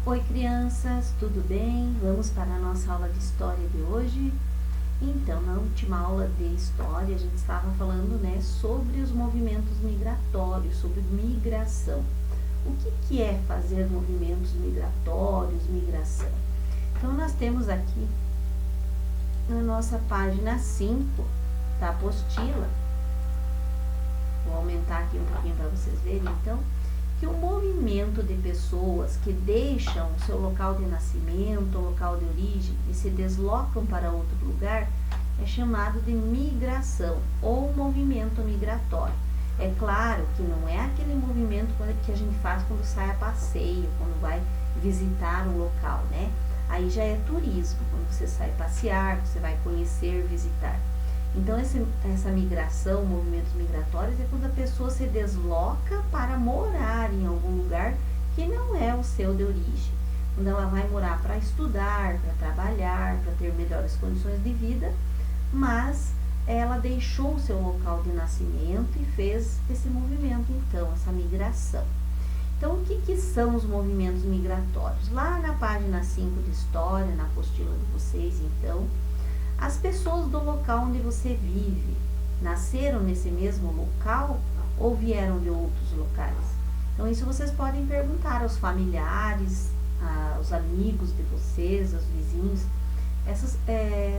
Oi crianças, tudo bem? Vamos para a nossa aula de história de hoje. Então, na última aula de história, a gente estava falando, sobre os movimentos migratórios, sobre migração. O que é fazer movimentos migratórios, migração? Então, nós temos aqui na nossa página 5 da apostila, vou aumentar aqui um pouquinho para vocês verem, então, que o movimento de pessoas que deixam o seu local de nascimento, local de origem e se deslocam para outro lugar é chamado de migração ou movimento migratório. É claro que não é aquele movimento que a gente faz quando sai a passeio, quando vai visitar um local, né? Aí já é turismo, quando você sai passear, você vai conhecer, visitar. Então, essa migração, movimentos migratórios, é quando a pessoa se desloca para morar em algum lugar que não é o seu de origem. Quando ela vai morar para estudar, para trabalhar, para ter melhores condições de vida, mas ela deixou o seu local de nascimento e fez esse movimento, então, essa migração. Então, o que são os movimentos migratórios? Lá na página 5 de História, na apostila de vocês, então, as pessoas do local onde você vive nasceram nesse mesmo local ou vieram de outros locais? Então, isso vocês podem perguntar aos familiares, aos amigos de vocês, aos vizinhos.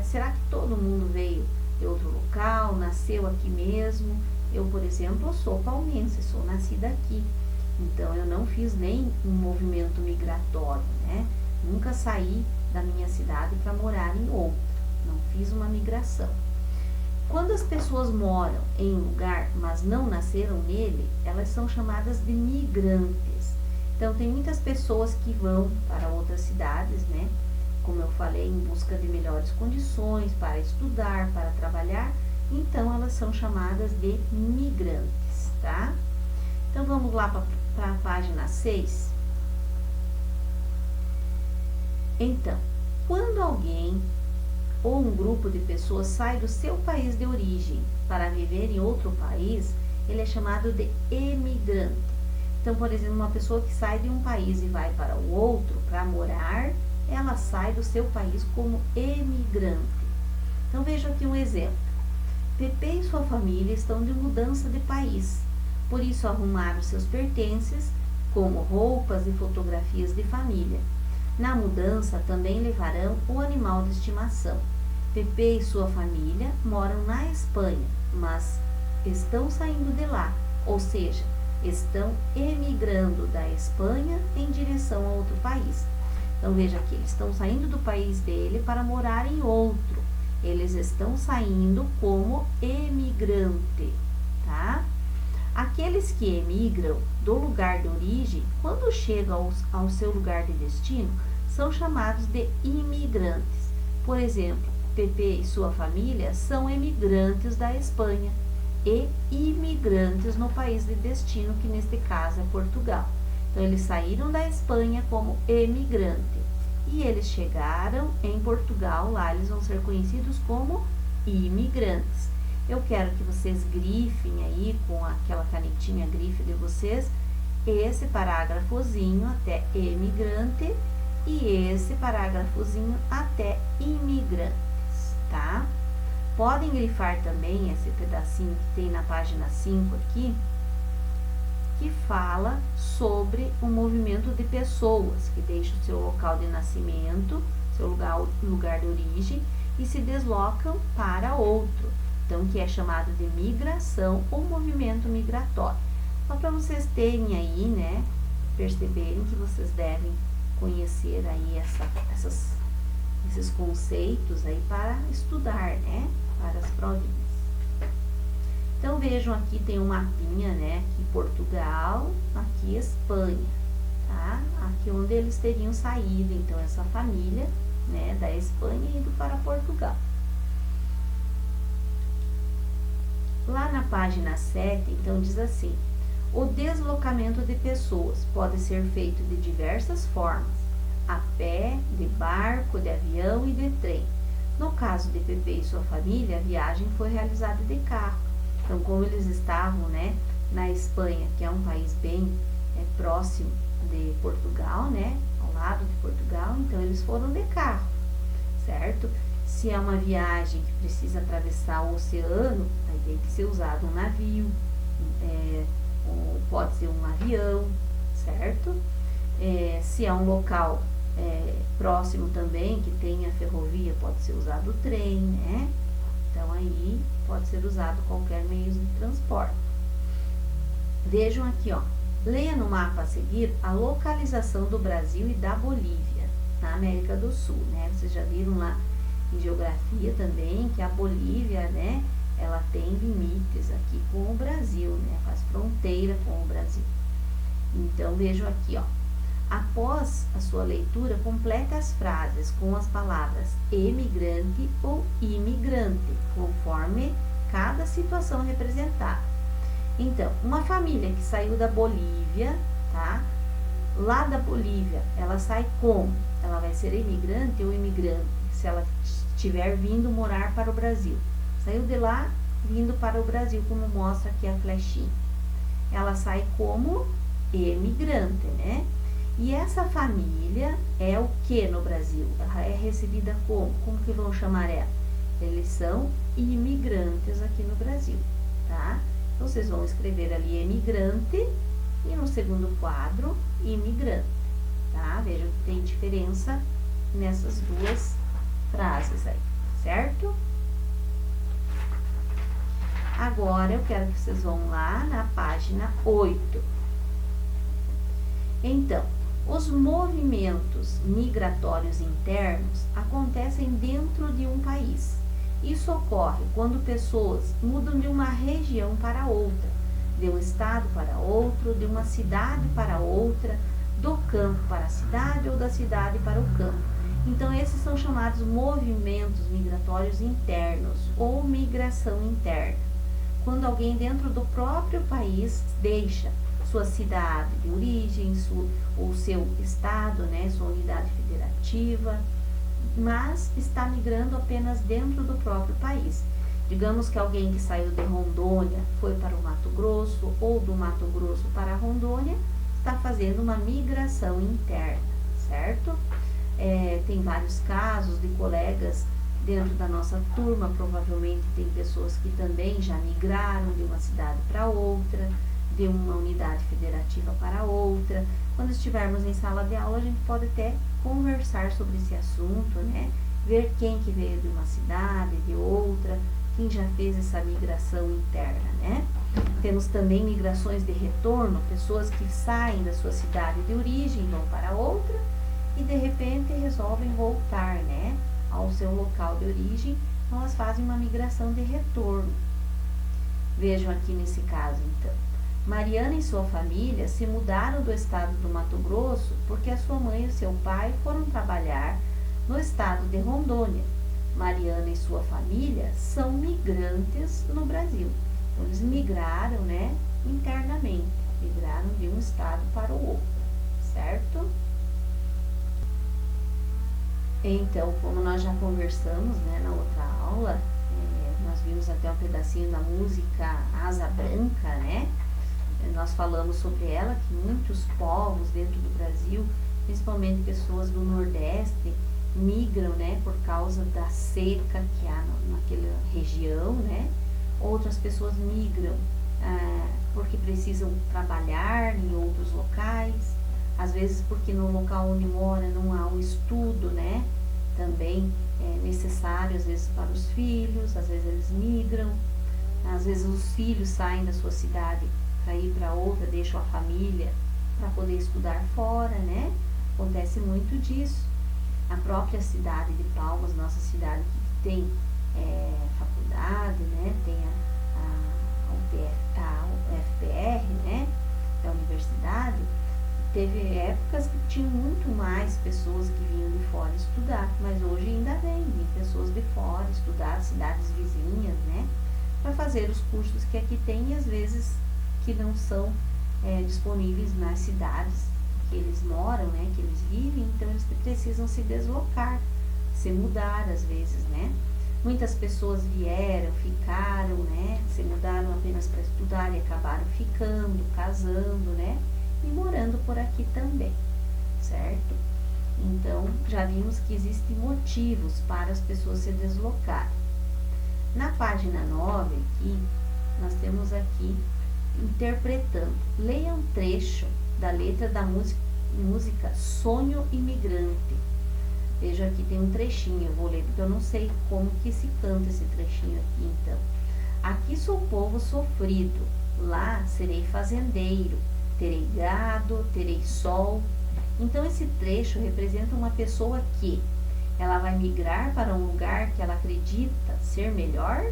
Será que todo mundo veio de outro local, nasceu aqui mesmo? Eu, por exemplo, sou palmense, sou nascida aqui. Então, eu não fiz nem um movimento migratório, né? Nunca saí da minha cidade para morar em outra. Não fiz uma migração. Quando as pessoas moram em um lugar, mas não nasceram nele, elas são chamadas de migrantes. Então, tem muitas pessoas que vão para outras cidades, né? Como eu falei, em busca de melhores condições, para estudar, para trabalhar. Então, elas são chamadas de migrantes, tá? Então, vamos lá para a página 6. Então, quando alguém ou um grupo de pessoas sai do seu país de origem para viver em outro país, ele é chamado de emigrante. Então, por exemplo, uma pessoa que sai de um país e vai para o outro para morar, ela sai do seu país como emigrante. Então, veja aqui um exemplo. Pepe e sua família estão de mudança de país, por isso arrumaram seus pertences, como roupas e fotografias de família. Na mudança, também levarão o animal de estimação. Pepe e sua família moram na Espanha, mas estão saindo de lá, ou seja, estão emigrando da Espanha em direção a outro país. Então, veja aqui, eles estão saindo do país dele para morar em outro. Eles estão saindo como emigrante, tá? Aqueles que emigram do lugar de origem, quando chegam ao seu lugar de destino, são chamados de imigrantes. Por exemplo, Pepe e sua família são emigrantes da Espanha e imigrantes no país de destino, que neste caso é Portugal. Então, eles saíram da Espanha como emigrante e eles chegaram em Portugal, lá eles vão ser conhecidos como imigrantes. Eu quero que vocês grifem aí com aquela canetinha grife de vocês esse parágrafozinho até emigrante e esse parágrafozinho até imigrantes, tá? Podem grifar também esse pedacinho que tem na página 5 aqui, que fala sobre o movimento de pessoas que deixam o seu local de nascimento, seu lugar de origem e se deslocam para outro. Então, que é chamado de migração ou movimento migratório. Só para vocês terem aí, perceberem que vocês devem conhecer aí esses conceitos aí para estudar, para as provinhas. Então, vejam aqui, tem um mapinha, aqui Portugal, aqui Espanha, tá? Aqui onde eles teriam saído, então, essa família, da Espanha indo para Portugal. Lá na página 7, então, diz assim: o deslocamento de pessoas pode ser feito de diversas formas, a pé, de barco, de avião e de trem. No caso de Pepe e sua família, a viagem foi realizada de carro. Então, como eles estavam, na Espanha, que é um país bem próximo de Portugal, ao lado de Portugal, então eles foram de carro, certo? Se é uma viagem que precisa atravessar o oceano, aí tem que ser usado um navio, ou pode ser um avião, certo? Se é um local próximo também, que tenha ferrovia, pode ser usado o trem, né? Então aí pode ser usado qualquer meio de transporte. Vejam aqui, ó. Leia no mapa a seguir a localização do Brasil e da Bolívia, na América do Sul, né? Vocês já viram lá em geografia também que a Bolívia, né, ela tem limites aqui com o Brasil, né? Faz fronteira com o Brasil. Então, vejam aqui, ó. Após a sua leitura, complete as frases com as palavras emigrante ou imigrante, conforme cada situação representada. Então, uma família que saiu da Bolívia, tá? Lá da Bolívia, ela sai como? Ela vai ser imigrante ou imigrante, se ela estiver vindo morar para o Brasil. Saiu de lá, vindo para o Brasil, como mostra aqui a flechinha. Ela sai como imigrante, né? E essa família é o que no Brasil? Ela é recebida como? Como que vão chamar ela? Eles são imigrantes aqui no Brasil, tá? Então, vocês vão escrever ali imigrante e no segundo quadro, imigrante, tá? Vejam que tem diferença nessas duas frases aí, certo? Agora, eu quero que vocês vão lá na página 8. Então, os movimentos migratórios internos acontecem dentro de um país. Isso ocorre quando pessoas mudam de uma região para outra, de um estado para outro, de uma cidade para outra, do campo para a cidade ou da cidade para o campo. Então, esses são chamados movimentos migratórios internos ou migração interna. Quando alguém dentro do próprio país deixa sua cidade de origem, o seu estado, né, sua unidade federativa, mas está migrando apenas dentro do próprio país. Digamos que alguém que saiu de Rondônia foi para o Mato Grosso, ou do Mato Grosso para Rondônia, está fazendo uma migração interna, certo? Tem vários casos de colegas dentro da nossa turma, provavelmente tem pessoas que também já migraram de uma cidade para outra, de uma unidade federativa para outra. Quando estivermos em sala de aula, a gente pode até conversar sobre esse assunto, né? Ver quem que veio de uma cidade, de outra, quem já fez essa migração interna, né? Temos também migrações de retorno, pessoas que saem da sua cidade de origem e vão para outra e de repente resolvem voltar, né, ao seu local de origem, então elas fazem uma migração de retorno. Vejam aqui nesse caso, então. Mariana e sua família se mudaram do estado do Mato Grosso porque a sua mãe e seu pai foram trabalhar no estado de Rondônia. Mariana e sua família são migrantes no Brasil. Então, eles migraram, né, internamente, migraram de um estado para o outro, certo? Então, como nós já conversamos, né, na outra aula, nós vimos até um pedacinho da música Asa Branca, né? Nós falamos sobre ela, que muitos povos dentro do Brasil, principalmente pessoas do Nordeste, migram, né, por causa da seca que há naquela região, né? Outras pessoas migram porque precisam trabalhar em outros locais, às vezes porque no local onde mora não há um estudo, né? Também é necessário, às vezes, para os filhos, às vezes eles migram, às vezes os filhos saem da sua cidade para ir para outra, deixam a família para poder estudar fora, né? Acontece muito disso. A própria cidade de Palmas, nossa cidade que tem faculdade, né? Tem a UFPR, né? A universidade. Teve épocas que tinham muito mais pessoas que vinham de fora estudar, mas hoje ainda vem pessoas de fora estudar, cidades vizinhas, né? Para fazer os cursos que aqui tem e às vezes que não são disponíveis nas cidades que eles moram, né? Que eles vivem, então eles precisam se deslocar, se mudar às vezes, né? Muitas pessoas vieram, ficaram, né? Se mudaram apenas para estudar e acabaram ficando, casando, né? E morando por aqui também, certo? Então, já vimos que existem motivos para as pessoas se deslocarem. Na página 9 aqui, nós temos aqui interpretando. Leia um trecho da letra da música Sonho Imigrante. Veja aqui, tem um trechinho, eu vou ler porque eu não sei como que se canta esse trechinho aqui, então. Aqui sou povo sofrido, lá serei fazendeiro, terei gado, terei sol. Então esse trecho representa uma pessoa que ela vai migrar para um lugar que ela acredita ser melhor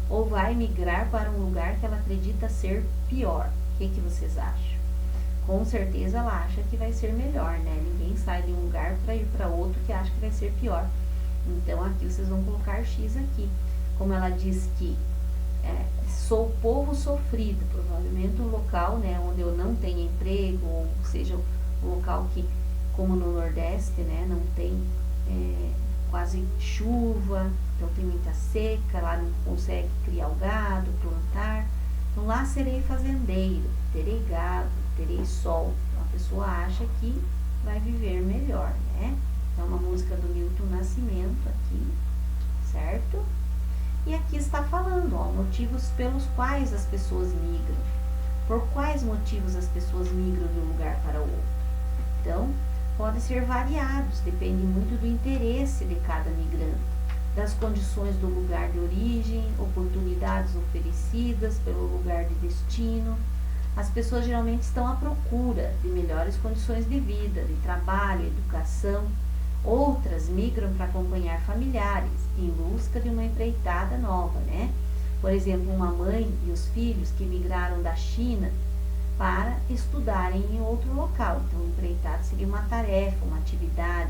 ou vai migrar para um lugar que ela acredita ser pior. O que vocês acham? Com certeza ela acha que vai ser melhor, né? Ninguém sai de um lugar para ir para outro que acha que vai ser pior. Então aqui vocês vão colocar X aqui. Como ela diz que sou povo sofrido, provavelmente um local, né, onde eu não tenho emprego, ou seja, um local que, como no Nordeste, né, não tem quase chuva, então tem muita seca, lá não consegue criar o gado, plantar. Então lá serei fazendeiro, terei gado, terei sol. Então a pessoa acha que vai viver melhor, né? Então uma música do Milton Nascimento aqui, certo? E aqui está falando, ó, motivos pelos quais as pessoas migram. Por quais motivos as pessoas migram de um lugar para outro? Então, podem ser variados, depende muito do interesse de cada migrante, das condições do lugar de origem, oportunidades oferecidas pelo lugar de destino. As pessoas geralmente estão à procura de melhores condições de vida, de trabalho, educação. Outras migram para acompanhar familiares, em busca de uma empreitada nova, né? Por exemplo, uma mãe e os filhos que migraram da China para estudarem em outro local. Então, empreitada seria uma tarefa, uma atividade.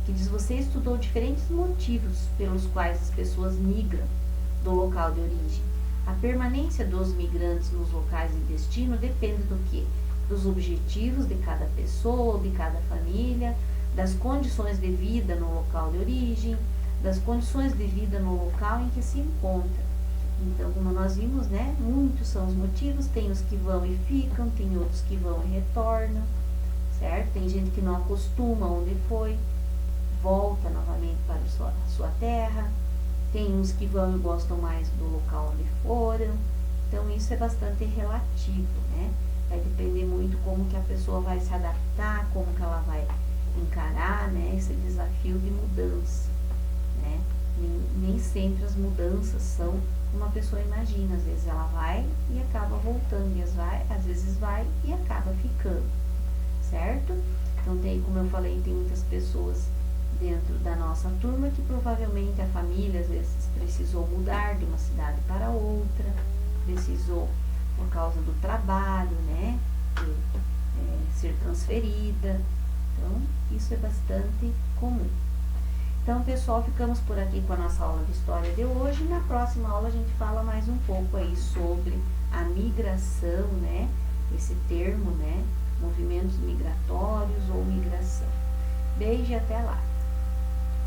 Que diz, você estudou diferentes motivos pelos quais as pessoas migram do local de origem. A permanência dos migrantes nos locais de destino depende do quê? Dos objetivos de cada pessoa, de cada família, das condições de vida no local de origem, das condições de vida no local em que se encontra. Então, como nós vimos, né, muitos são os motivos, tem os que vão e ficam, tem outros que vão e retornam, certo? Tem gente que não acostuma onde foi, volta novamente para a sua terra, tem uns que vão e gostam mais do local onde foram. Então, isso é bastante relativo, né? Vai depender muito como que a pessoa vai se adaptar, como que ela vai encarar, né, esse desafio de mudança, né? Nem sempre as mudanças são como a pessoa imagina. Às vezes ela vai e acaba voltando, e às vezes vai e acaba ficando, certo? Então tem, como eu falei, tem muitas pessoas dentro da nossa turma que provavelmente a família às vezes precisou mudar de uma cidade para outra, precisou por causa do trabalho, né, ser transferida. Então, isso é bastante comum. Então, pessoal, ficamos por aqui com a nossa aula de história de hoje. Na próxima aula a gente fala mais um pouco aí sobre a migração, né? Esse termo, né? Movimentos migratórios ou migração. Beijo e até lá!